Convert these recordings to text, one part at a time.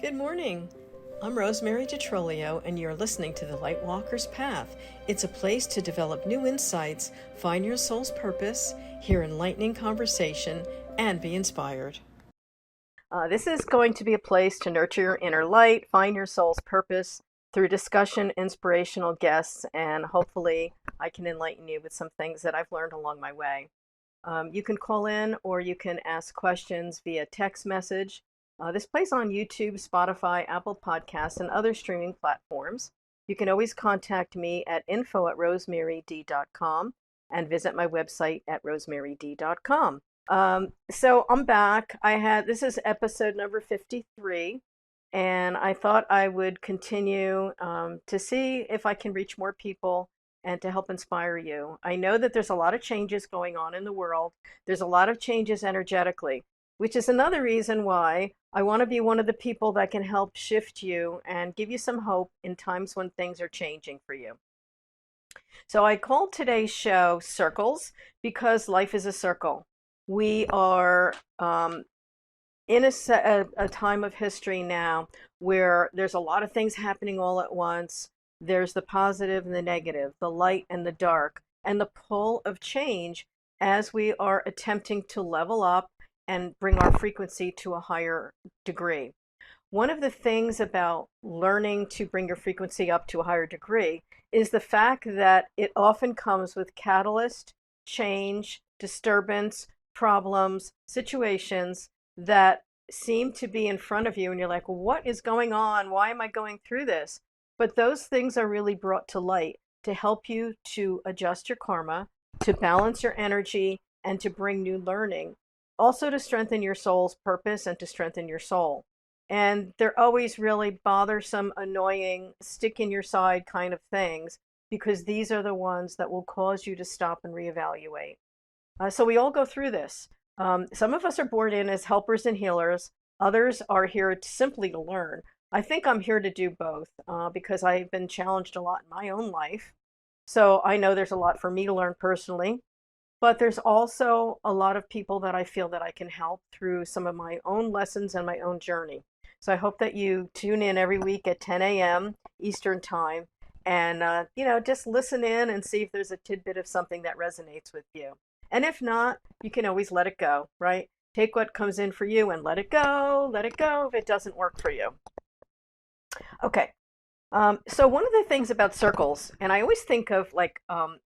Good morning. I'm Rosemary DeTrolio, and you're listening to The Lightwalker's Path. It's a place to develop new insights, find your soul's purpose, hear enlightening conversation, and be inspired. This is going to be a place to nurture your inner light, find your soul's purpose through discussion, inspirational guests, and hopefully I can enlighten you with some things that I've learned along my way. You can call in or you can ask questions via text message. This plays on YouTube, Spotify, Apple Podcasts, and other streaming platforms. You can always contact me at info@rosemaryd.com and visit my website at rosemaryd.com. So I'm back. This is episode number 53, and I thought I would continue to see if I can reach more people and to help inspire you. I know that there's a lot of changes going on in the world. There's a lot of changes energetically, which is another reason why I want to be one of the people that can help shift you and give you some hope in times when things are changing for you. So I called today's show Circles because life is a circle. We are in a time of history now where there's a lot of things happening all at once. There's the positive and the negative, the light and the dark, and the pull of change as we are attempting to level up and bring our frequency to a higher degree. One of the things about learning to bring your frequency up to a higher degree is the fact that it often comes with catalyst, change, disturbance, problems, situations that seem to be in front of you, and you're like, well, what is going on? Why am I going through this? But those things are really brought to light to help you to adjust your karma, to balance your energy, and to bring new learning. Also to strengthen your soul's purpose and to strengthen your soul. And they're always really bothersome, annoying, stick in your side kind of things, because these are the ones that will cause you to stop and reevaluate. So we all go through this. Some of us are born in as helpers and healers. Others are here simply to learn. I think I'm here to do both because I've been challenged a lot in my own life. So I know there's a lot for me to learn personally. But there's also a lot of people that I feel that I can help through some of my own lessons and my own journey. So I hope that you tune in every week at 10 a.m. Eastern Time and, just listen in and see if there's a tidbit of something that resonates with you. And if not, you can always let it go, right? Take what comes in for you and let it go if it doesn't work for you. Okay. So one of the things about circles, and I always think of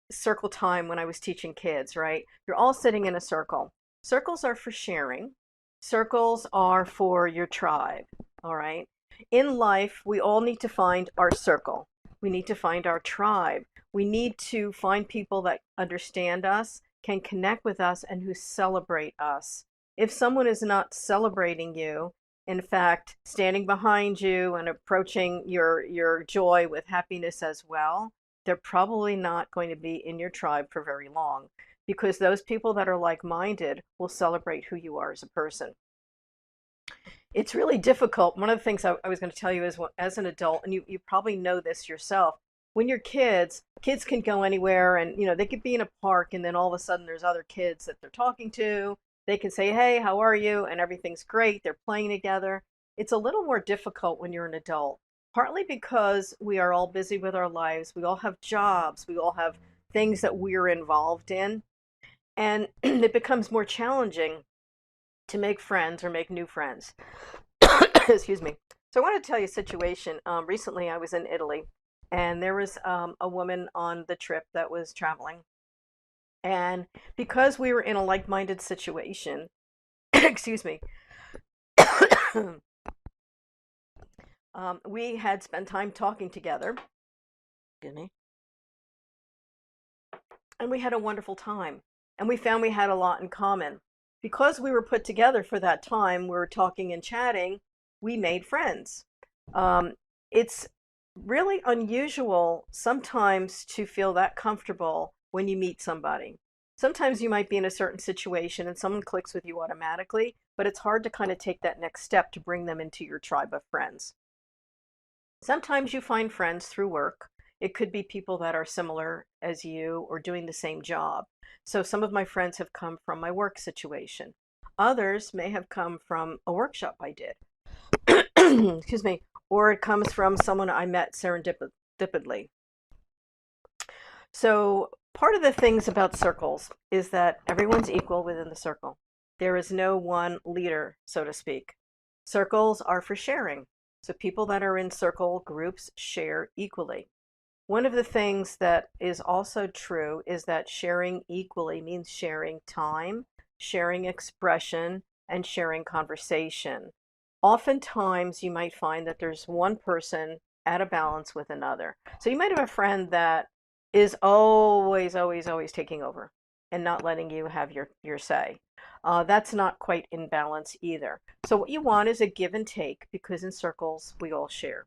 circle time when I was teaching kids, right? You're all sitting in a circle. Circles are for sharing. Circles are for your tribe, all right? In life, we all need to find our circle. We need to find our tribe. We need to find people that understand us, can connect with us, and who celebrate us. If someone is not celebrating you, in fact, standing behind you and approaching your joy with happiness as well, they're probably not going to be in your tribe for very long, because those people that are like-minded will celebrate who you are as a person. It's really difficult. One of the things I was going to tell you is, as an adult, and you probably know this yourself, when you're kids can go anywhere, and they could be in a park, and then all of a sudden there's other kids that they're talking to. They can say, hey, how are you? And everything's great. They're playing together. It's a little more difficult when you're an adult. Partly because we are all busy with our lives. We all have jobs. We all have things that we're involved in. And it becomes more challenging to make friends or make new friends. Excuse me. So I want to tell you a situation. Recently I was in Italy, and there was a woman on the trip that was traveling. And because we were in a like-minded situation, excuse me, we had spent time talking together, excuse me, and we had a wonderful time. And we found we had a lot in common. Because we were put together for that time, we were talking and chatting, we made friends. It's really unusual sometimes to feel that comfortable when you meet somebody. Sometimes you might be in a certain situation and someone clicks with you automatically, but it's hard to kind of take that next step to bring them into your tribe of friends. Sometimes you find friends through work. It could be people that are similar as you or doing the same job. So some of my friends have come from my work situation. Others may have come from a workshop I did. excuse me, or it comes from someone I met serendipitously. So part of the things about circles is that everyone's equal within the circle. There is no one leader, so to speak. Circles are for sharing. So people that are in circle groups share equally. One of the things that is also true is that sharing equally means sharing time, sharing expression, and sharing conversation. Oftentimes, you might find that there's one person at a balance with another. So you might have a friend that is always, always, always taking over and not letting you have your say. That's not quite in balance either. So what you want is a give and take, because in circles, we all share.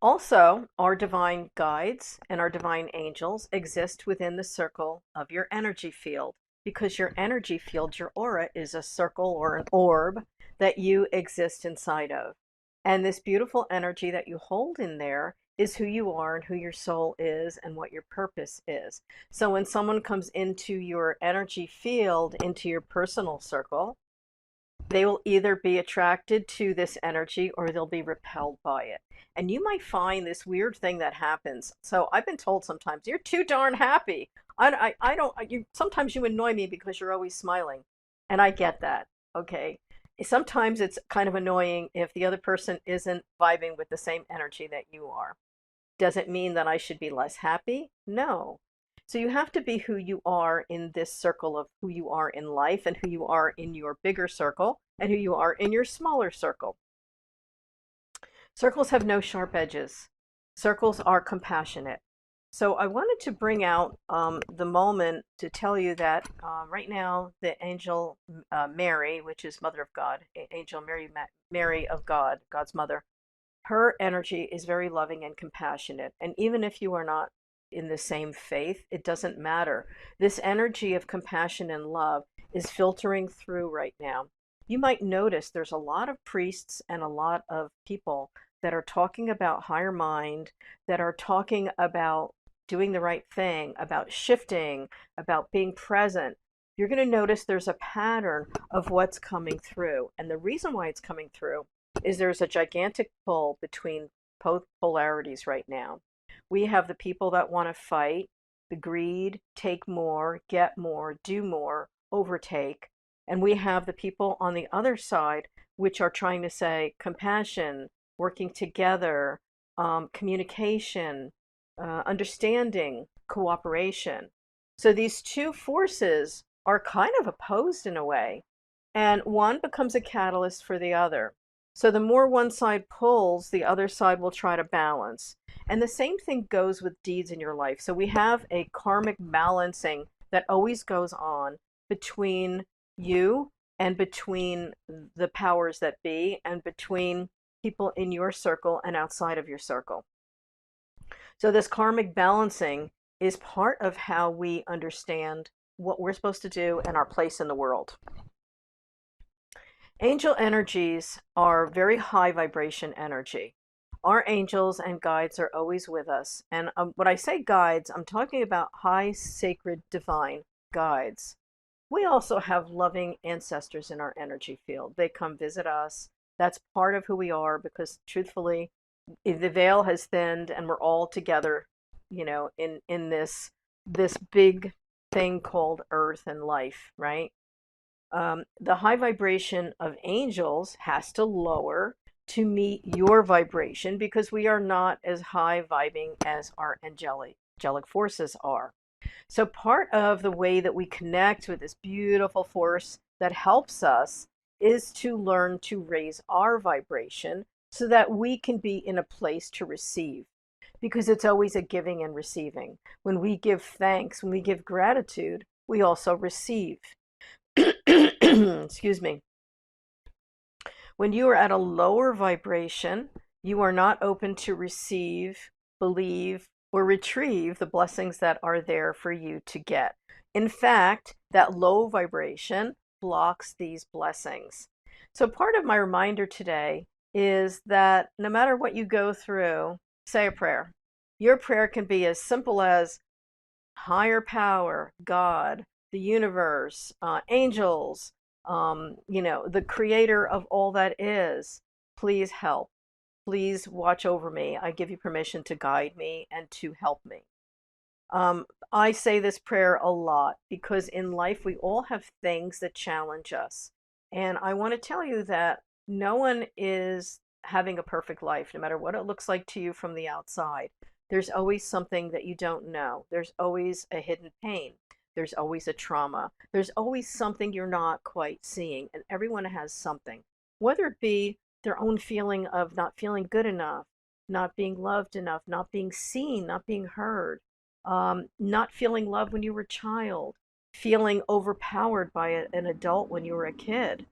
Also, our divine guides and our divine angels exist within the circle of your energy field, because your energy field, your aura, is a circle or an orb that you exist inside of. And this beautiful energy that you hold in there is who you are and who your soul is and what your purpose is. So when someone comes into your energy field, into your personal circle, they will either be attracted to this energy or they'll be repelled by it. And you might find this weird thing that happens. So I've been told sometimes, you're too darn happy. I don't, sometimes you annoy me because you're always smiling. And I get that. Okay. Sometimes it's kind of annoying if the other person isn't vibing with the same energy that you are. Does it mean that I should be less happy? No. So you have to be who you are in this circle of who you are in life, and who you are in your bigger circle, and who you are in your smaller circle. Circles have no sharp edges. Circles are compassionate. So I wanted to bring out the moment to tell you that right now the angel Mary, which is Mother of God, Angel Mary of God, God's mother, her energy is very loving and compassionate. And even if you are not in the same faith, it doesn't matter. This energy of compassion and love is filtering through right now. You might notice there's a lot of priests and a lot of people that are talking about higher mind, that are talking about doing the right thing, about shifting, about being present. You're going to notice there's a pattern of what's coming through. And the reason why it's coming through is there's a gigantic pull between both polarities right now. We have the people that want to fight, the greed, take more, get more, do more, overtake. And we have the people on the other side, which are trying to say compassion, working together, communication, understanding, cooperation. So these two forces are kind of opposed in a way, and one becomes a catalyst for the other. So the more one side pulls, the other side will try to balance. And the same thing goes with deeds in your life. So we have a karmic balancing that always goes on between you and between the powers that be, and between people in your circle and outside of your circle. So this karmic balancing is part of how we understand what we're supposed to do and our place in the world. Angel energies are very high vibration energy. Our angels and guides are always with us. And when I say guides, I'm talking about high, sacred, divine guides. We also have loving ancestors in our energy field. They come visit us. That's part of who we are, because truthfully, the veil has thinned and we're all together, in this big thing called earth and life, right? The high vibration of angels has to lower to meet your vibration, because we are not as high vibing as our angelic forces are. So part of the way that we connect with this beautiful force that helps us is to learn to raise our vibration so that we can be in a place to receive, because it's always a giving and receiving. When we give thanks, when we give gratitude, we also receive. Excuse me. When you are at a lower vibration, you are not open to receive, believe, or retrieve the blessings that are there for you to get. In fact, that low vibration blocks these blessings. So part of my reminder today is that no matter what you go through, say a prayer. Your prayer can be as simple as higher power, God, the universe, angels, the creator of all that is, please help. Please watch over me. I give you permission to guide me and to help me. I say this prayer a lot because in life we all have things that challenge us. And I want to tell you that no one is having a perfect life, no matter what it looks like to you from the outside. There's always something that you don't know. There's always a hidden pain. There's always a trauma. There's always something you're not quite seeing. And everyone has something, whether it be their own feeling of not feeling good enough, not being loved enough, not being seen, not being heard, not feeling love when you were a child, feeling overpowered by an adult when you were a kid,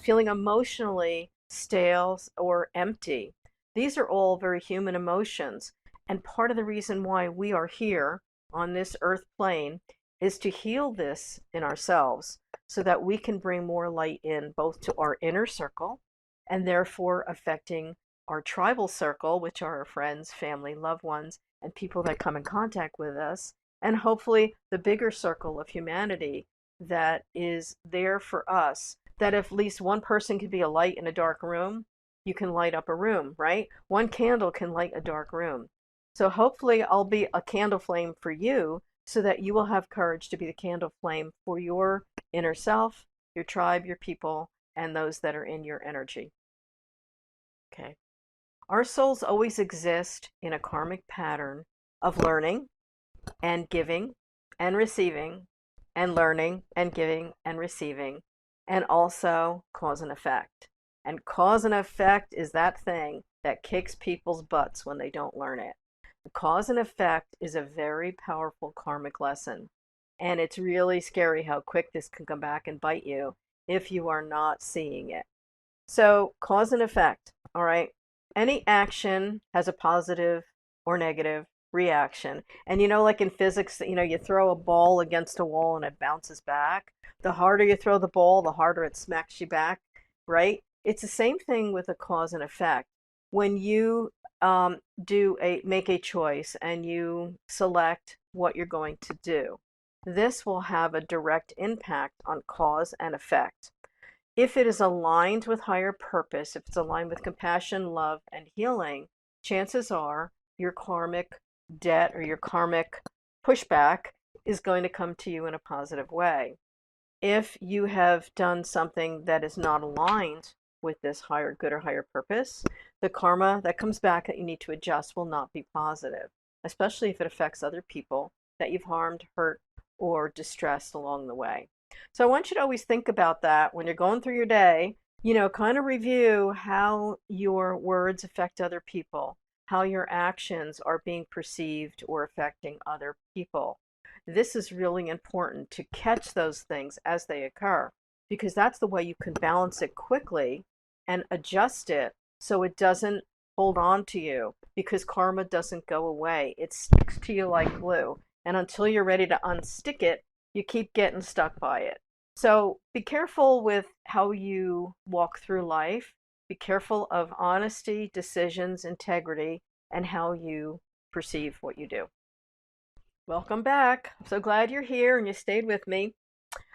feeling emotionally stale or empty. These are all very human emotions. And part of the reason why we are here on this earth plane is to heal this in ourselves so that we can bring more light in both to our inner circle and therefore affecting our tribal circle, which are our friends, family, loved ones, and people that come in contact with us, and hopefully the bigger circle of humanity that is there for us. That if at least one person can be a light in a dark room, you can light up a room, right? One candle can light a dark room. So hopefully I'll be a candle flame for you so that you will have courage to be the candle flame for your inner self, your tribe, your people, and those that are in your energy. Okay. Our souls always exist in a karmic pattern of learning and giving and receiving and learning and giving and receiving, and also cause and effect. And cause and effect is that thing that kicks people's butts when they don't learn it. The cause and effect is a very powerful karmic lesson. And it's really scary how quick this can come back and bite you if you are not seeing it. So, cause and effect, all right? Any action has a positive or negative reaction. And like in physics, you throw a ball against a wall and it bounces back. The harder you throw the ball, the harder it smacks you back, right? It's the same thing with a cause and effect. When you make a choice and you select what you're going to do, this will have a direct impact on cause and effect. If it is aligned with higher purpose, if it's aligned with compassion, love, and healing, chances are your karmic debt or your karmic pushback is going to come to you in a positive way. If you have done something that is not aligned with this higher good or higher purpose, the karma that comes back that you need to adjust will not be positive, especially if it affects other people that you've harmed, hurt, or distressed along the way. So I want you to always think about that when you're going through your day, kind of review how your words affect other people, how your actions are being perceived or affecting other people. This is really important to catch those things as they occur, because that's the way you can balance it quickly and adjust it so it doesn't hold on to you, because karma doesn't go away. It sticks to you like glue. And until you're ready to unstick it, you keep getting stuck by it. So be careful with how you walk through life. Be careful of honesty, decisions, integrity, and how you perceive what you do. Welcome back. I'm so glad you're here and you stayed with me.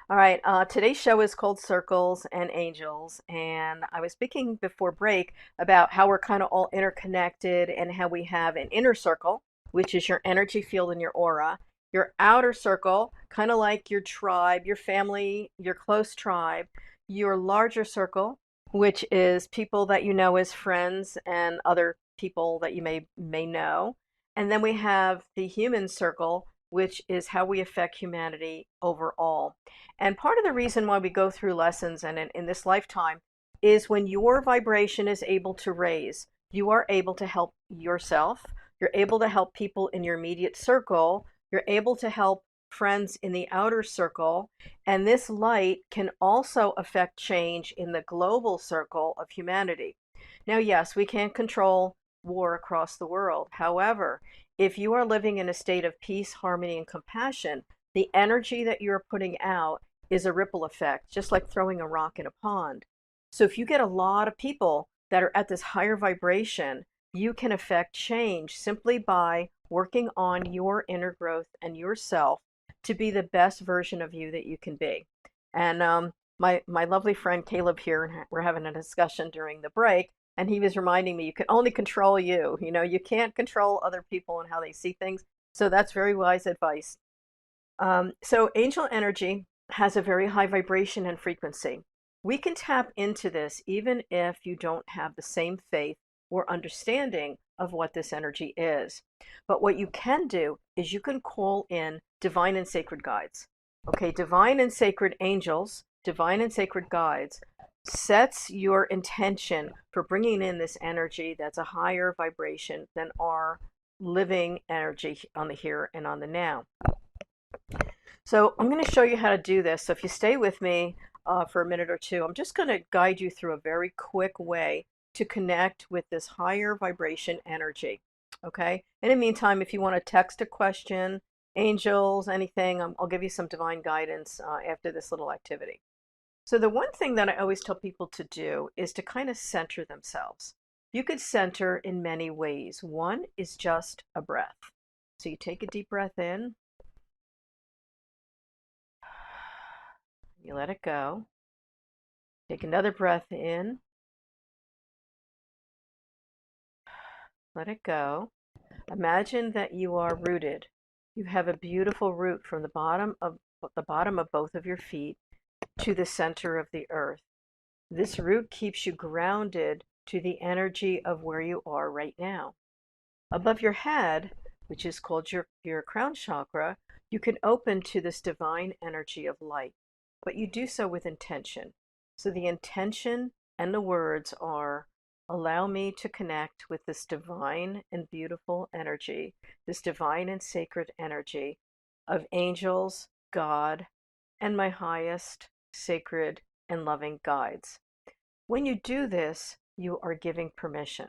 All right, today's show is called Circles and Angels, and I was speaking before break about how we're kind of all interconnected and how we have an inner circle, which is your energy field and your aura, your outer circle, kind of like your tribe, your family, your close tribe, your larger circle, which is people that you know as friends and other people that you may know, and then we have the human circle, which is how we affect humanity overall. And part of the reason why we go through lessons and in this lifetime is when your vibration is able to raise, you are able to help yourself, you're able to help people in your immediate circle, you're able to help friends in the outer circle, and this light can also affect change in the global circle of humanity. Now, yes, we can't control war across the world. However, if you are living in a state of peace, harmony, and compassion, the energy that you're putting out is a ripple effect, just like throwing a rock in a pond. So if you get a lot of people that are at this higher vibration, you can affect change simply by working on your inner growth and yourself to be the best version of you that you can be. And my lovely friend Caleb here, and we're having a discussion during the break, and he was reminding me you can only control you. You know, you can't control other people and how they see things. So that's very wise advice. So angel energy has a very high vibration and frequency. We can tap into this even if you don't have the same faith or understanding of what this energy is. But what you can do is you can call in divine and sacred guides. Okay, divine and sacred angels, divine and sacred guides sets your intention for bringing in this energy that's a higher vibration than our living energy on the here and on the now. So I'm going to show you how to do this. So if you stay with me for a minute or two, I'm just going to guide you through a very quick way to connect with this higher vibration energy. Okay. In the meantime, if you want to text a question, angels, anything, I'll give you some divine guidance after this little activity. So the one thing that I always tell people to do is to kind of center themselves. You could center in many ways. One is just a breath. So you take a deep breath in. You let it go. Take another breath in. Let it go. Imagine that you are rooted. You have a beautiful root from the bottom of both of your feet to the center of the earth. This root keeps you grounded to the energy of where you are right now. Above your head, which is called your crown chakra, you can open to this divine energy of light. But you do so with intention. So the intention and the words are, allow me to connect with this divine and beautiful energy, this divine and sacred energy of angels, God, and my highest sacred and loving guides. When you do this, you are giving permission.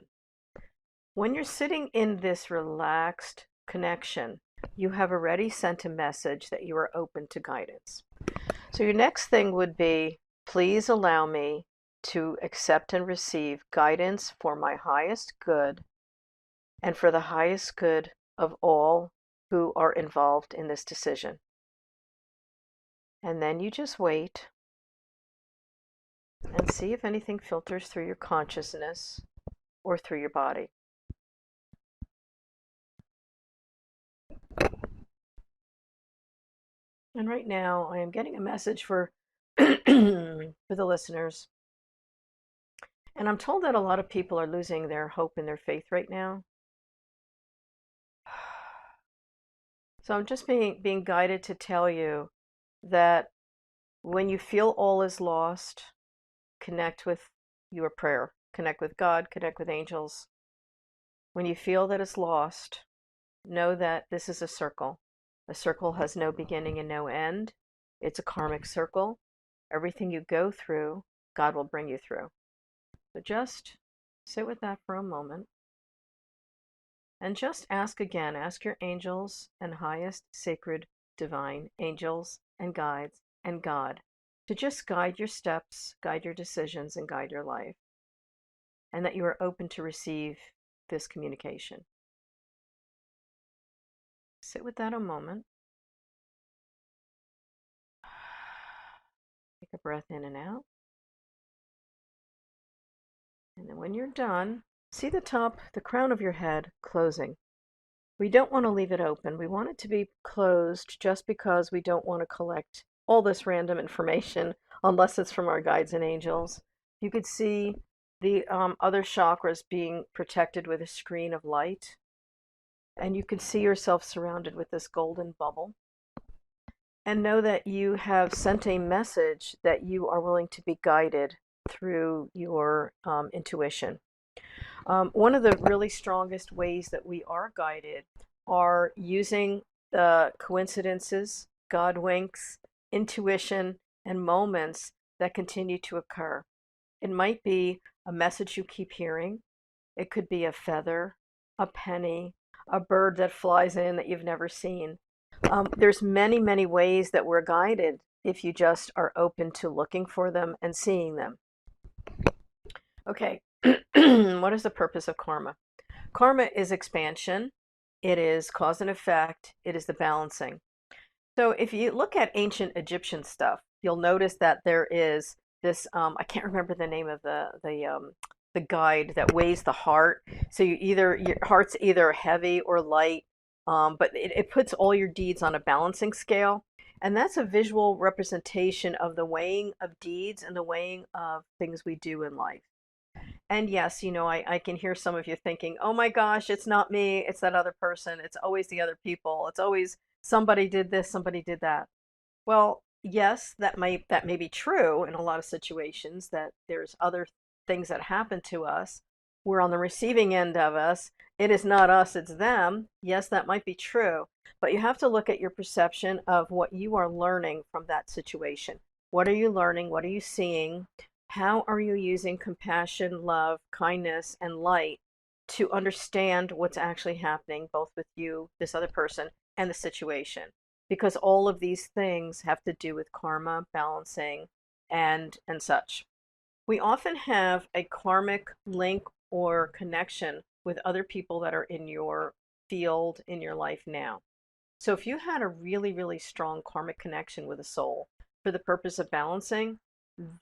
When you're sitting in this relaxed connection, you have already sent a message that you are open to guidance. So your next thing would be, please allow me to accept and receive guidance for my highest good and for the highest good of all who are involved in this decision. And then you just wait and see if anything filters through your consciousness or through your body. And right now I am getting a message for the listeners. And I'm told that a lot of people are losing their hope and their faith right now. So I'm just being guided to tell you that when you feel all is lost, connect with your prayer, connect with God, connect with angels. When you feel that it's lost, know that this is a circle. A circle has no beginning and no end. It's a karmic circle. Everything you go through, God will bring you through. So just sit with that for a moment. And just ask again, ask your angels and highest sacred divine angels and guides and God to just guide your steps, guide your decisions, and guide your life. And that you are open to receive this communication. Sit with that a moment. Take a breath in and out. And then when you're done, see the top, the crown of your head closing. We don't want to leave it open. We want it to be closed just because we don't want to collect all this random information unless it's from our guides and angels. You could see the other chakras being protected with a screen of light. And you can see yourself surrounded with this golden bubble. And know that you have sent a message that you are willing to be guided through your intuition. One of the really strongest ways that we are guided are using the coincidences, God winks, intuition, and moments that continue to occur. It might be a message you keep hearing. It could be a feather, a penny, a bird that flies in that you've never seen. There's many, many ways that we're guided if you just are open to looking for them and seeing them. Okay, what is the purpose of karma? Karma is expansion. It is cause and effect. It is the balancing. So if you look at ancient Egyptian stuff, you'll notice that there is this, I can't remember the name of the guide that weighs the heart. So your heart's either heavy or light, but it puts all your deeds on a balancing scale. And that's a visual representation of the weighing of deeds and the weighing of things we do in life. And yes, I can hear some of you thinking, oh my gosh, it's not me, it's that other person, it's always the other people, it's always somebody did this, somebody did that. Well, yes, that may be true in a lot of situations, that there's other things that happen to us. We're on the receiving end of us. It is not us, it's them. Yes, that might be true. But you have to look at your perception of what you are learning from that situation. What are you learning? What are you seeing? How are you using compassion, love, kindness, and light to understand what's actually happening, both with you, this other person, and the situation? Because all of these things have to do with karma, balancing, and such. We often have a karmic link or connection with other people that are in your field, in your life now. So if you had a really, really strong karmic connection with a soul for the purpose of balancing,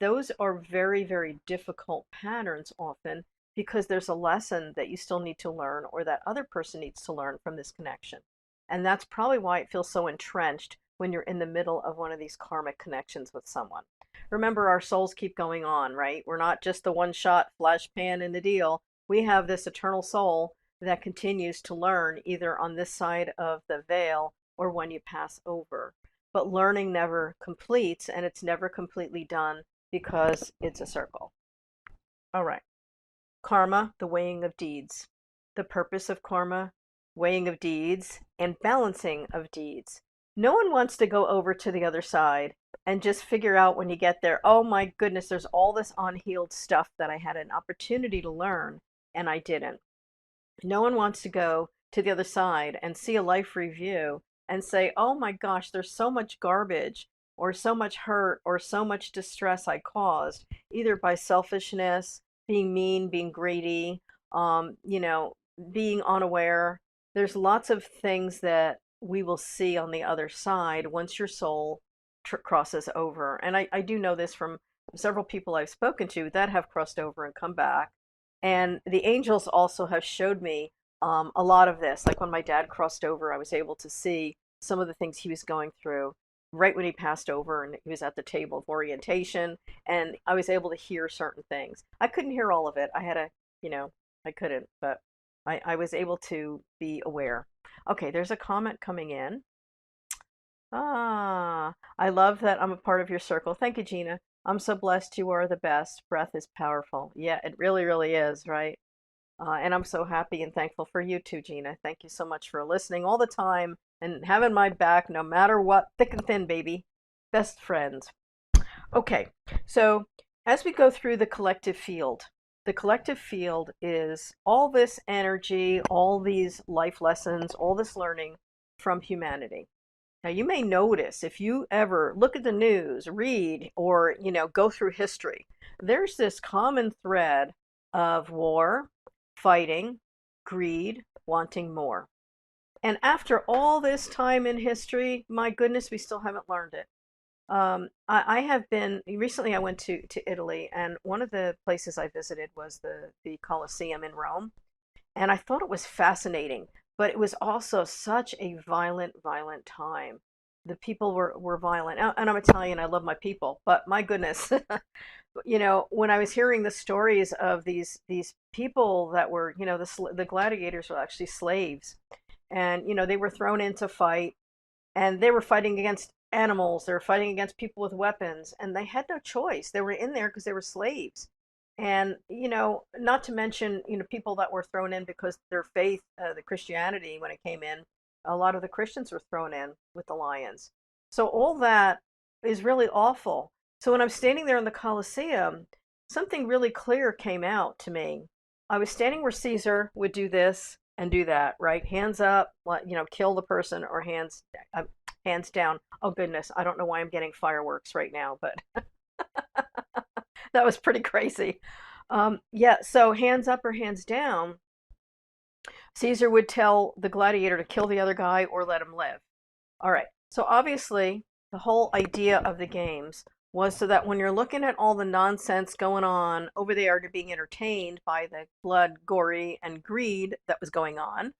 those are very, very difficult patterns often, because there's a lesson that you still need to learn, or that other person needs to learn from this connection. And that's probably why it feels so entrenched when you're in the middle of one of these karmic connections with someone. Remember, our souls keep going on, right? We're not just the one shot flash pan in the deal. We have this eternal soul that continues to learn, either on this side of the veil or when you pass over. But learning never completes, and it's never completely done, because it's a circle. All right. Karma, the weighing of deeds. The purpose of karma, weighing of deeds, and balancing of deeds. No one wants to go over to the other side and just figure out when you get there, oh my goodness, there's all this unhealed stuff that I had an opportunity to learn and I didn't. No one wants to go to the other side and see a life review and say, oh my gosh, there's so much garbage or so much hurt or so much distress I caused, either by selfishness, being mean, being greedy, being unaware. There's lots of things that we will see on the other side once your soul crosses over. And I do know this from several people I've spoken to that have crossed over and come back. And the angels also have showed me a lot of this. Like when my dad crossed over, I was able to see some of the things he was going through right when he passed over, and he was at the table of orientation, and I was able to hear certain things. I couldn't hear all of it. I couldn't, but I was able to be aware. Okay, there's a comment coming in. I love that I'm a part of your circle. Thank you, Gina. I'm so blessed. You are the best. Breath is powerful. Yeah, it really, really is, right? And I'm so happy and thankful for you too, Gina. Thank you so much for listening all the time and having my back no matter what, thick and thin, baby. Best friends. Okay, so as we go through the collective field is all this energy, all these life lessons, all this learning from humanity. Now, you may notice if you ever look at the news, read, or, go through history, there's this common thread of war, fighting, greed, wanting more. And after all this time in history, my goodness, we still haven't learned it. I have been, recently I went to Italy, and one of the places I visited was the Colosseum in Rome. And I thought it was fascinating, but it was also such a violent time. The people were violent. And I'm Italian, I love my people, but my goodness, when I was hearing the stories of these people that were, the gladiators were actually slaves. And, they were thrown in to fight, and they were fighting against animals. They were fighting against people with weapons, and they had no choice. They were in there because they were slaves. And, not to mention, people that were thrown in because their faith, the Christianity, when it came in, a lot of the Christians were thrown in with the lions. So all that is really awful. So when I'm standing there in the Colosseum, something really clear came out to me. I was standing where Caesar would do this and do that, right? Hands up, kill the person, or hands down. Oh goodness, I don't know why I'm getting fireworks right now, but that was pretty crazy. So hands up or hands down. Caesar would tell the gladiator to kill the other guy or let him live. All right. So obviously the whole idea of the games was so that when you're looking at all the nonsense going on over there to being entertained by the blood, gory, and greed that was going on,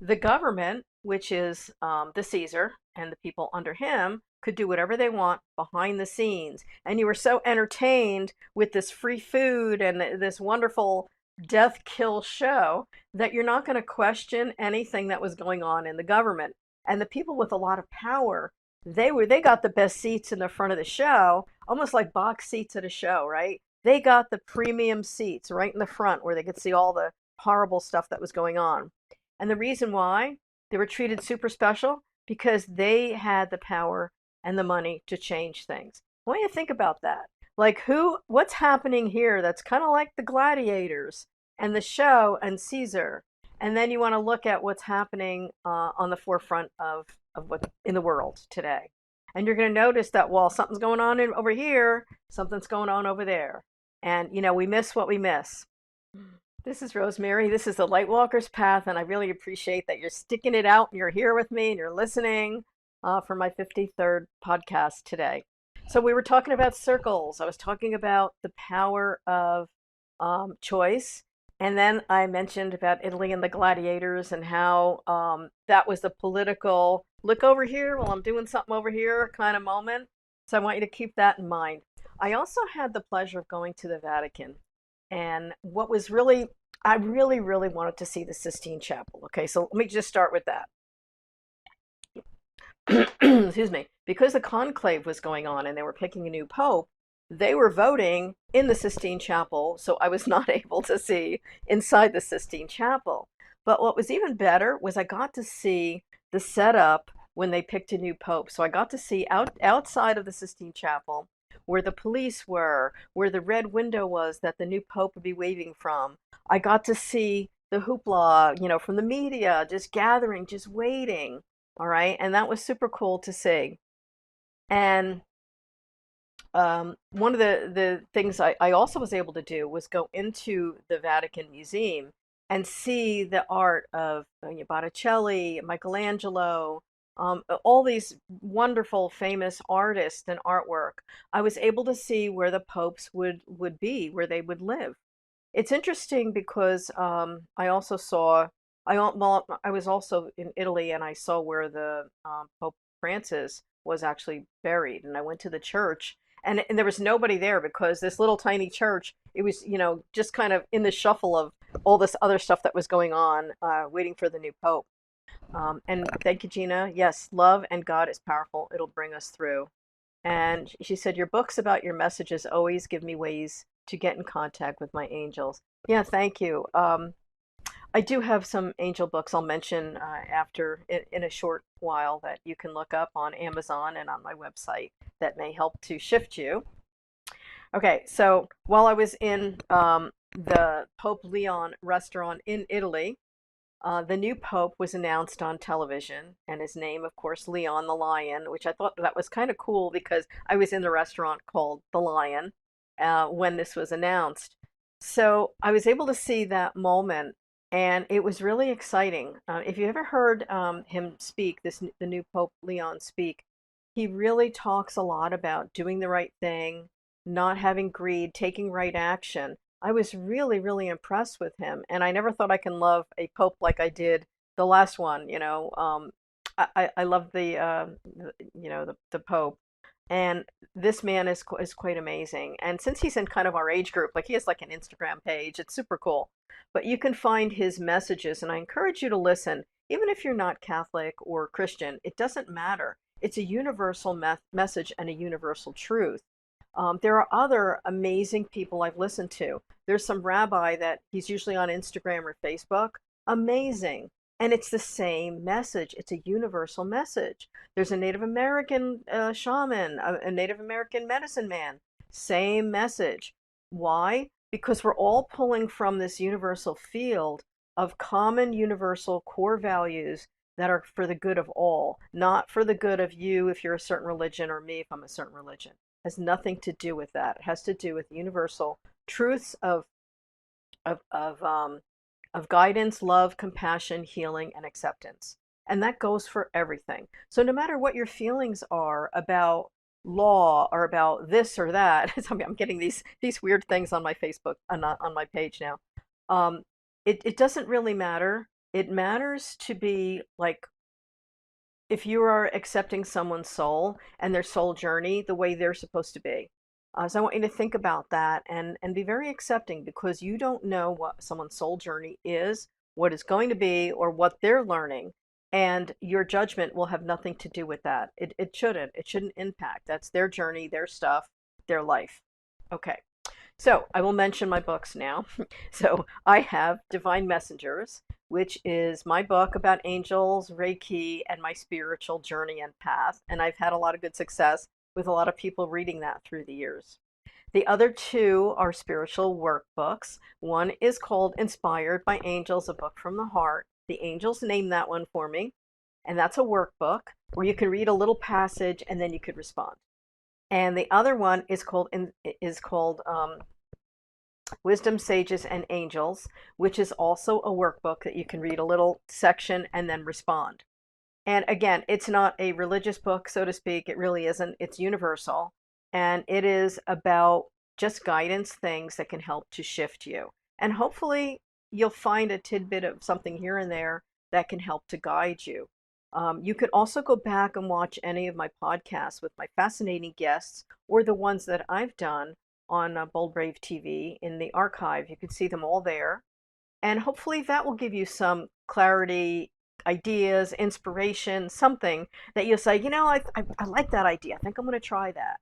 the government, which is the Caesar and the people under him, could do whatever they want behind the scenes. And you were so entertained with this free food and this wonderful death kill show that you're not going to question anything that was going on in the government. And the people with a lot of power, they got the best seats in the front of the show, almost like box seats at a show, right? They got the premium seats right in the front where they could see all the horrible stuff that was going on. And the reason why they were treated super special, because they had the power and the money to change things. I want you to think about that. Like what's happening here that's kind of like the gladiators and the show and Caesar. And then you want to look at what's happening on the forefront of what in the world today. And you're going to notice that while something's going on over here, something's going on over there. And, we miss what we miss. This is Rosemary. This is the Lightwalker's Path, and I really appreciate that you're sticking it out and you're here with me and you're listening for my 53rd podcast today. So we were talking about circles. I was talking about the power of choice, and then I mentioned about Italy and the gladiators and how that was the political look over here while I'm doing something over here kind of moment. So I want you to keep that in mind. I also had the pleasure of going to the Vatican. And what was really, I really, really wanted to see the Sistine Chapel. Okay, so let me just start with that. Excuse me. Because the conclave was going on and they were picking a new pope, they were voting in the Sistine Chapel, so I was not able to see inside the Sistine Chapel. But what was even better was I got to see the setup when they picked a new pope. So I got to see outside of the Sistine Chapel where the police were, where the red window was that the new pope would be waving from. I got to see the hoopla, from the media, just gathering, just waiting. All right. And that was super cool to see. And one of the things I also was able to do was go into the Vatican Museum and see the art of Botticelli, Michelangelo, all these wonderful, famous artists and artwork. I was able to see where the popes would be, where they would live. It's interesting because I also saw, I was also in Italy and I saw where the Pope Francis was actually buried. And I went to the church and there was nobody there because this little tiny church, it was, just kind of in the shuffle of all this other stuff that was going on, waiting for the new Pope. And thank you, Gina. Yes, love and God is powerful. It'll bring us through. And she said, your books about your messages always give me ways to get in contact with my angels. Yeah, thank you. I do have some angel books I'll mention after in a short while that you can look up on Amazon and on my website that may help to shift you. Okay, so while I was in the Pope Leon restaurant in Italy, the new pope was announced on television, and his name, of course, Leon the Lion, which I thought that was kind of cool because I was in the restaurant called The Lion when this was announced. So I was able to see that moment, and it was really exciting. If you ever heard him speak, the new Pope Leon speak, he really talks a lot about doing the right thing, not having greed, taking right action. I was really, really impressed with him, and I never thought I can love a pope like I did the last one. I love the pope, and this man is quite amazing. And since he's in kind of our age group, like he has like an Instagram page, it's super cool. But you can find his messages, and I encourage you to listen, even if you're not Catholic or Christian. It doesn't matter. It's a universal message and a universal truth. There are other amazing people I've listened to. There's some rabbi that he's usually on Instagram or Facebook. Amazing. And it's the same message. It's a universal message. There's a Native American shaman, a Native American medicine man. Same message. Why? Because we're all pulling from this universal field of common universal core values that are for the good of all, not for the good of you if you're a certain religion or me if I'm a certain religion. Has nothing to do with that. It has to do with universal truths of guidance, love, compassion, healing, and acceptance. And that goes for everything. So no matter what your feelings are about law or about this or that, I'm getting these weird things on my Facebook, on my page now. It doesn't really matter. It matters to be like, if you are accepting someone's soul and their soul journey the way they're supposed to be. So I want you to think about that and be very accepting, because you don't know what someone's soul journey is, what it's going to be, or what they're learning. And your judgment will have nothing to do with that. It shouldn't. It shouldn't impact. That's their journey, their stuff, their life. Okay. So I will mention my books now. So I have Divine Messengers, which is my book about angels, Reiki, and my spiritual journey and path. And I've had a lot of good success with a lot of people reading that through the years. The other two are spiritual workbooks. One is called Inspired by Angels, a book from the heart. The angels named that one for me. And that's a workbook where you can read a little passage and then you could respond. And the other one is called Wisdom, Sages, and Angels, which is also a workbook that you can read a little section and then respond. And again, it's not a religious book, so to speak. It really isn't. It's universal. And it is about just guidance, things that can help to shift you. And hopefully you'll find a tidbit of something here and there that can help to guide you. You could also go back and watch any of my podcasts with my fascinating guests, or the ones that I've done on Bold Brave TV in the archive. You can see them all there. And hopefully that will give you some clarity, ideas, inspiration, something that you'll say, I like that idea. I think I'm going to try that.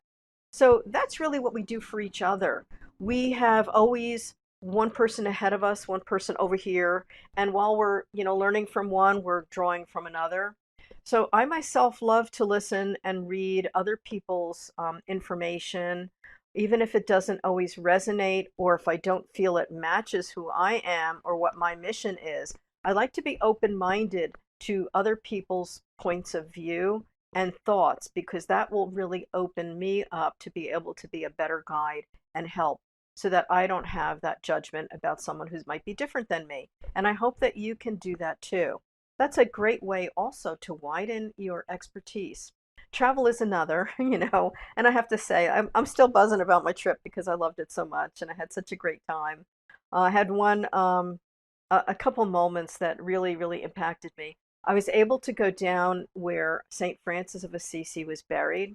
So that's really what we do for each other. We have always one person ahead of us, one person over here. And while we're, learning from one, we're drawing from another. So I myself love to listen and read other people's information, even if it doesn't always resonate, or if I don't feel it matches who I am or what my mission is. I like to be open-minded to other people's points of view and thoughts, because that will really open me up to be able to be a better guide and help, so that I don't have that judgment about someone who might be different than me. And I hope that you can do that too. That's a great way also to widen your expertise. Travel is another, and I have to say, I'm still buzzing about my trip because I loved it so much and I had such a great time. I had a couple moments that really, really impacted me. I was able to go down where St. Francis of Assisi was buried,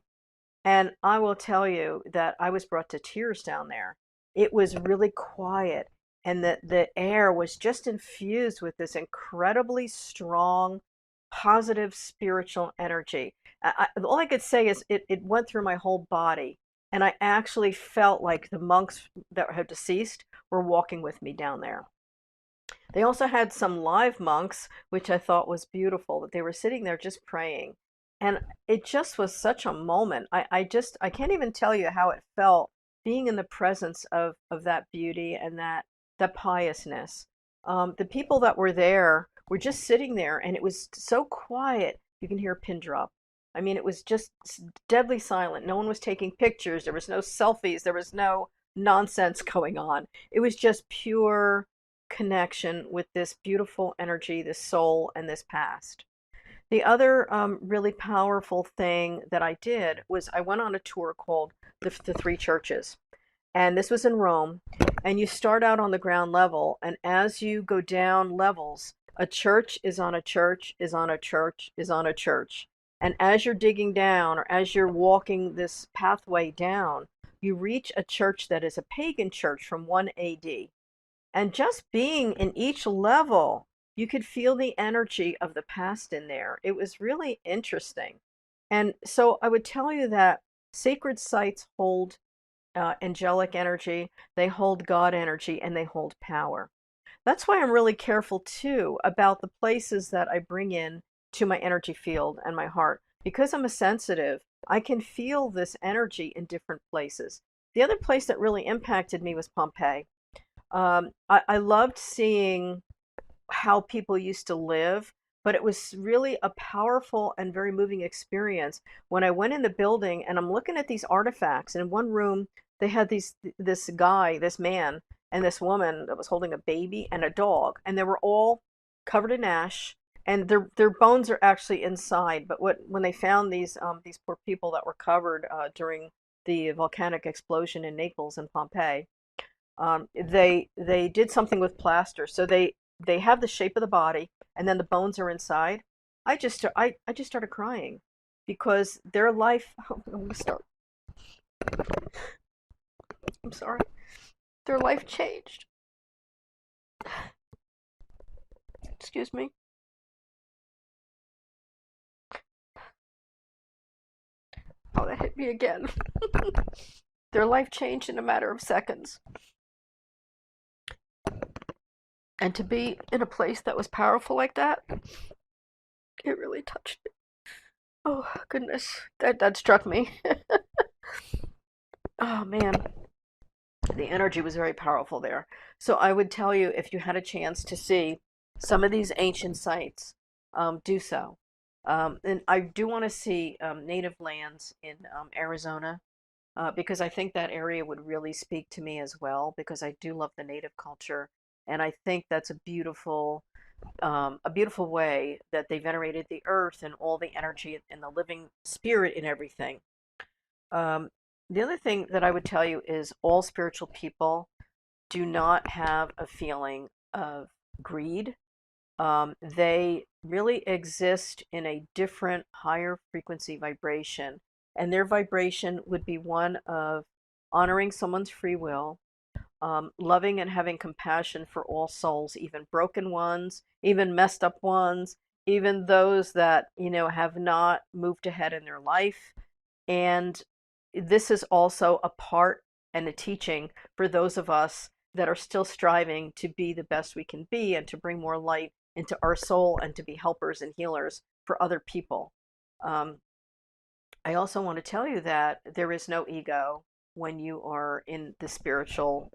and I will tell you that I was brought to tears down there. It was really quiet, and the air was just infused with this incredibly strong, positive spiritual energy. All I could say is it went through my whole body, and I actually felt like the monks that had deceased were walking with me down there. They also had some live monks, which I thought was beautiful, that they were sitting there just praying. And it just was such a moment. I can't even tell you how it felt being in the presence of that beauty and that piousness. The people that were there were just sitting there, and it was so quiet. You can hear a pin drop. I mean, it was just deadly silent. No one was taking pictures. There was no selfies. There was no nonsense going on. It was just pure connection with this beautiful energy, this soul, and this past. The other really powerful thing that I did was I went on a tour called the Three Churches. And this was in Rome. And you start out on the ground level, and as you go down levels, a church is on a church, is on a church, is on a church. And as you're digging down, or as you're walking this pathway down, you reach a church that is a pagan church from 1 AD. And just being in each level, you could feel the energy of the past in there. It was really interesting. And so I would tell you that sacred sites hold angelic energy, they hold God energy, and they hold power. That's why I'm really careful too about the places that I bring in to my energy field and my heart. Because I'm a sensitive, I can feel this energy in different places. The other place that really impacted me was Pompeii. I loved seeing how people used to live, but it was really a powerful and very moving experience when I went in the building and I'm looking at these artifacts. And in one room, they had this man, and this woman that was holding a baby and a dog, and they were all covered in ash, and their bones are actually inside. But when they found these poor people that were covered during the volcanic explosion in Naples and Pompeii, they did something with plaster, so they have the shape of the body, and then the bones are inside. I just started crying because their life. I'm gonna start. I'm sorry. Their life changed. Excuse me. Oh, that hit me again. Their life changed in a matter of seconds. And to be in a place that was powerful like that, it really touched me. Oh, goodness. That struck me. Oh, man. The energy was very powerful there. So I would tell you, if you had a chance to see some of these ancient sites, do so. And I do want to see native lands in Arizona, because I think that area would really speak to me as well, because I do love the native culture, and I think that's a beautiful way that they venerated the earth and all the energy and the living spirit in everything. Um, the other thing that I would tell you is all spiritual people do not have a feeling of greed. They really exist in a different, higher frequency vibration, and their vibration would be one of honoring someone's free will, loving and having compassion for all souls, even broken ones, even messed up ones, even those that, have not moved ahead in their life. And this is also a part and a teaching for those of us that are still striving to be the best we can be and to bring more light into our soul and to be helpers and healers for other people. Um, I also want to tell you that there is no ego when you are in the spiritual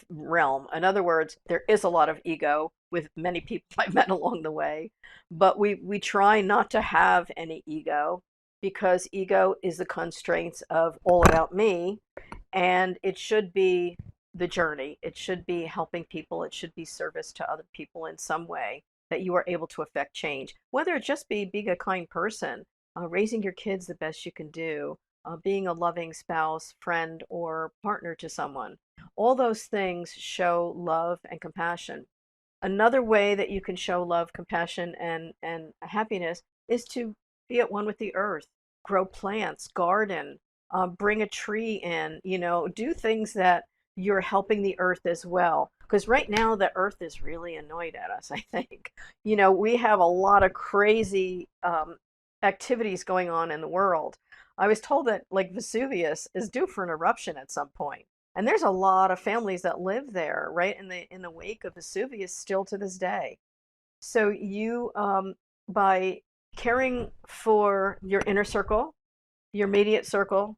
realm. In other words, there is a lot of ego with many people I've met along the way, but we try not to have any ego, because ego is the constraints of all about me, and it should be the journey. It should be helping people. It should be service to other people in some way that you are able to affect change. Whether it just be being a kind person, raising your kids the best you can do, being a loving spouse, friend, or partner to someone. All those things show love and compassion. Another way that you can show love, compassion, and happiness is to be at one with the earth, grow plants, garden, bring a tree in, do things that you're helping the earth as well. Because right now, the earth is really annoyed at us, I think. We have a lot of crazy activities going on in the world. I was told that, like, Vesuvius is due for an eruption at some point. And there's a lot of families that live there, right in the wake of Vesuvius, still to this day. So you, by caring for your inner circle, your immediate circle,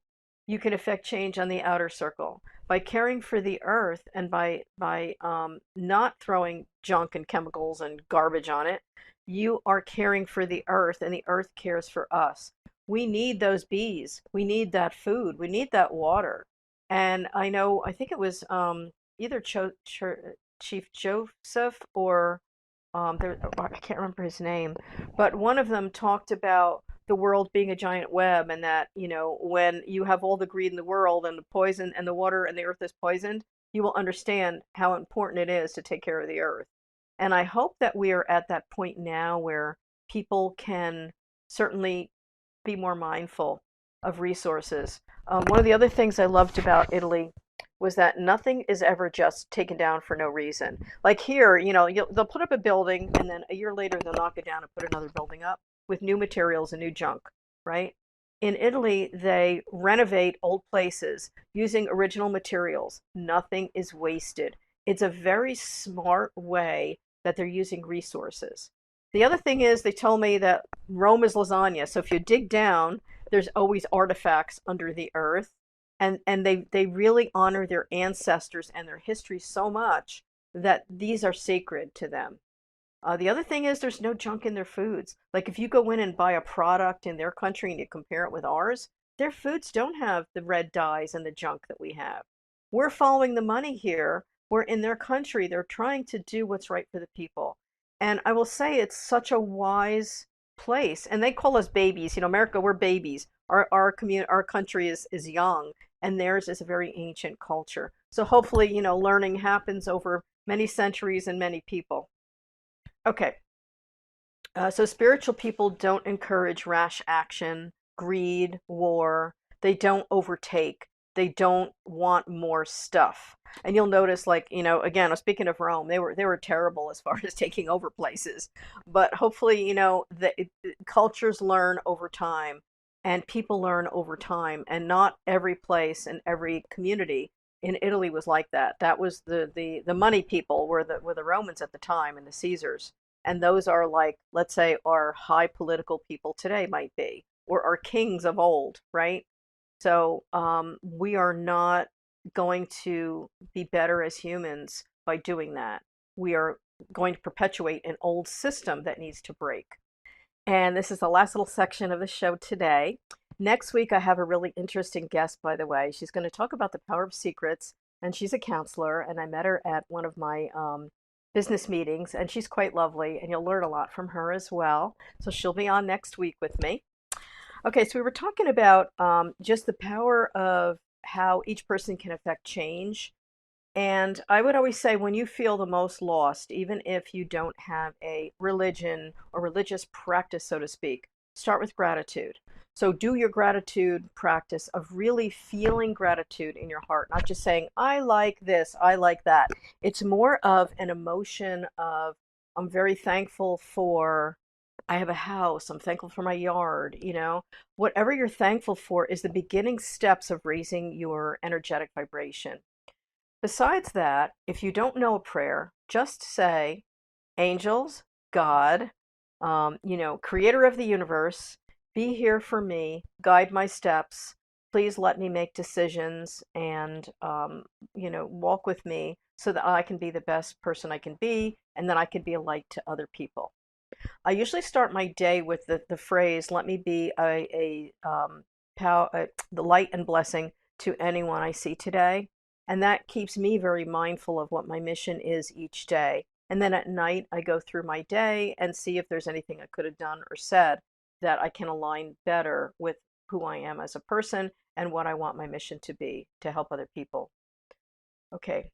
you can affect change on the outer circle. By caring for the earth and by not throwing junk and chemicals and garbage on it, you are caring for the earth, and the earth cares for us. We need those bees. We need that food. We need that water. And I think it was either Chief Joseph or I can't remember his name, but one of them talked about the world being a giant web, and that, when you have all the greed in the world and the poison and the water and the earth is poisoned, you will understand how important it is to take care of the earth. And I hope that we are at that point now where people can certainly be more mindful of resources. One of the other things I loved about Italy was that nothing is ever just taken down for no reason. Like here, they'll put up a building, and then a year later they'll knock it down and put another building up with new materials and new junk, right? In Italy, they renovate old places using original materials. Nothing is wasted. It's a very smart way that they're using resources. The other thing is, they told me that Rome is lasagna. So if you dig down, there's always artifacts under the earth. And they really honor their ancestors and their history so much that these are sacred to them. The other thing is, there's no junk in their foods. Like, if you go in and buy a product in their country and you compare it with ours, their foods don't have the red dyes and the junk that we have. We're following the money here, where in their country they're trying to do what's right for the people. And I will say it's such a wise place. And they call us babies. You know, America, we're babies. Our country is young, and theirs is a very ancient culture. So hopefully, you know, learning happens over many centuries and many people. Okay, so spiritual people don't encourage rash action, greed, war. They don't overtake. They don't want more stuff. And you'll notice, like, you know, again, speaking of Rome, they were terrible as far as taking over places. But hopefully, you know, cultures learn over time, and people learn over time, and not every place and every community in Italy was like that. That was the money people were the Romans at the time, and the Caesars, and those are, like, let's say, our high political people today might be, or our kings of old, right? So we are not going to be better as humans by doing that. We are going to perpetuate an old system that needs to break. And this is the last little section of the show today. Next week, I have a really interesting guest, by the way. She's going to talk about the power of secrets, and she's a counselor, and I met her at one of my business meetings, and she's quite lovely, and you'll learn a lot from her as well. So she'll be on next week with me. Okay, so we were talking about just the power of how each person can affect change. And I would always say, when you feel the most lost, even if you don't have a religion or religious practice, so to speak, start with gratitude. So do your gratitude practice of really feeling gratitude in your heart, not just saying, I like this, I like that. It's more of an emotion of, I'm very thankful for, I have a house, I'm thankful for my yard, you know. Whatever you're thankful for is the beginning steps of raising your energetic vibration. Besides that, if you don't know a prayer, just say, angels, God, you know, creator of the universe, be here for me, guide my steps. Please let me make decisions and, you know, walk with me so that I can be the best person I can be, and then I can be a light to other people. I usually start my day with the phrase, let me be the light and blessing to anyone I see today. And that keeps me very mindful of what my mission is each day. And then at night, I go through my day and see if there's anything I could have done or said that I can align better with who I am as a person and what I want my mission to be to help other people. Okay.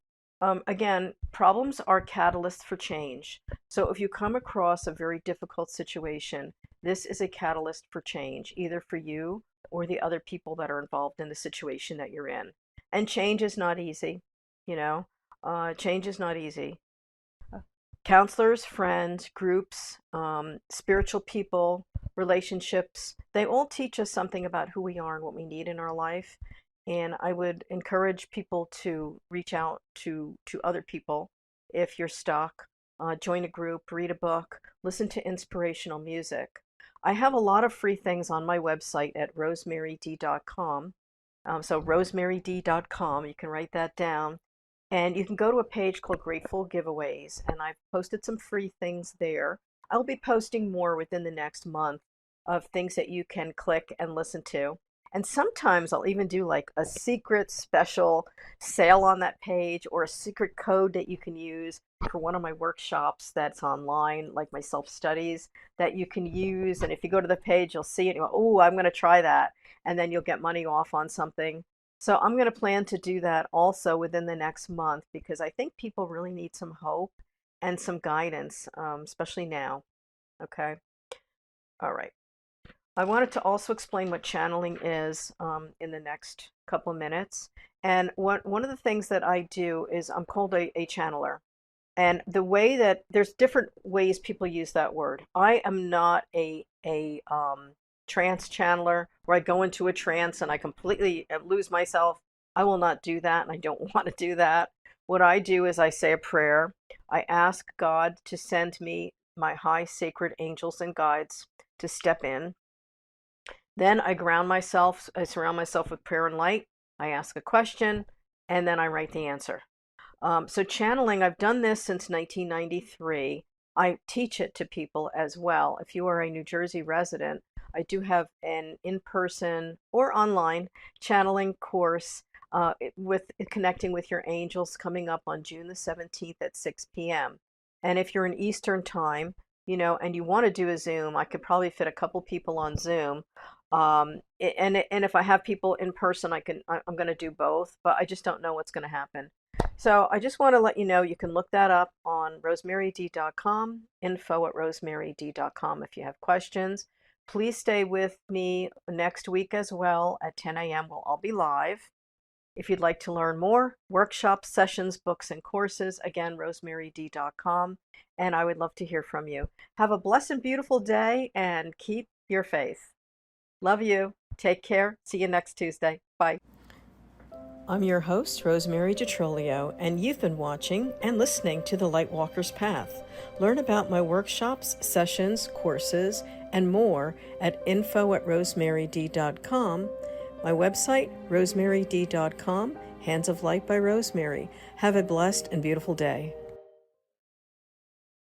Again, problems are catalysts for change. So if you come across a very difficult situation, this is a catalyst for change, either for you or the other people that are involved in the situation that you're in. And change is not easy, you know. Change is not easy. Counselors, friends, groups, spiritual people, relationships, they all teach us something about who we are and what we need in our life. And I would encourage people to reach out to other people if you're stuck. Join a group, read a book, listen to inspirational music. I have a lot of free things on my website at rosemaryd.com. So rosemaryd.com, you can write that down. And you can go to a page called Grateful Giveaways, and I've posted some free things there. I'll be posting more within the next month of things that you can click and listen to. And sometimes I'll even do like a secret special sale on that page, or a secret code that you can use for one of my workshops that's online, like my self-studies, that you can use. And if you go to the page, you'll see it and you go, oh, I'm going to try that. And then you'll get money off on something. So I'm going to plan to do that also within the next month, because I think people really need some hope and some guidance, especially now. Okay. All right. I wanted to also explain what channeling is in the next couple of minutes. And one of the things that I do is I'm called a channeler. And the way that there's different ways people use that word. I am not a trance channeler where I go into a trance and I completely lose myself. I will not do that, and I don't want to do that. What I do is I say a prayer. I ask God to send me my high sacred angels and guides to step in. Then I ground myself, I surround myself with prayer and light. I ask a question, and then I write the answer. So channeling, I've done this since 1993. I teach it to people as well. If you are a New Jersey resident, I do have an in-person or online channeling course with connecting with your angels coming up on June the 17th at 6 p.m. And if you're in Eastern time, and you want to do a Zoom, I could probably fit a couple people on Zoom. And if I have people in person, I'm going to do both, but I just don't know what's going to happen. So I just want to let you know you can look that up on rosemaryd.com, info@rosemaryd.com if you have questions. Please stay with me next week as well at 10 a.m. We'll all be live. If you'd like to learn more, workshops, sessions, books, and courses, again, rosemaryd.com, and I would love to hear from you. Have a blessed and beautiful day and keep your faith. Love you. Take care. See you next Tuesday. Bye. I'm your host, Rosemary DeTrolio, and you've been watching and listening to The Lightwalker's Path. Learn about my workshops, sessions, courses, and more at info@rosemaryd.com. My website, rosemaryd.com, Hands of Light by Rosemary. Have a blessed and beautiful day.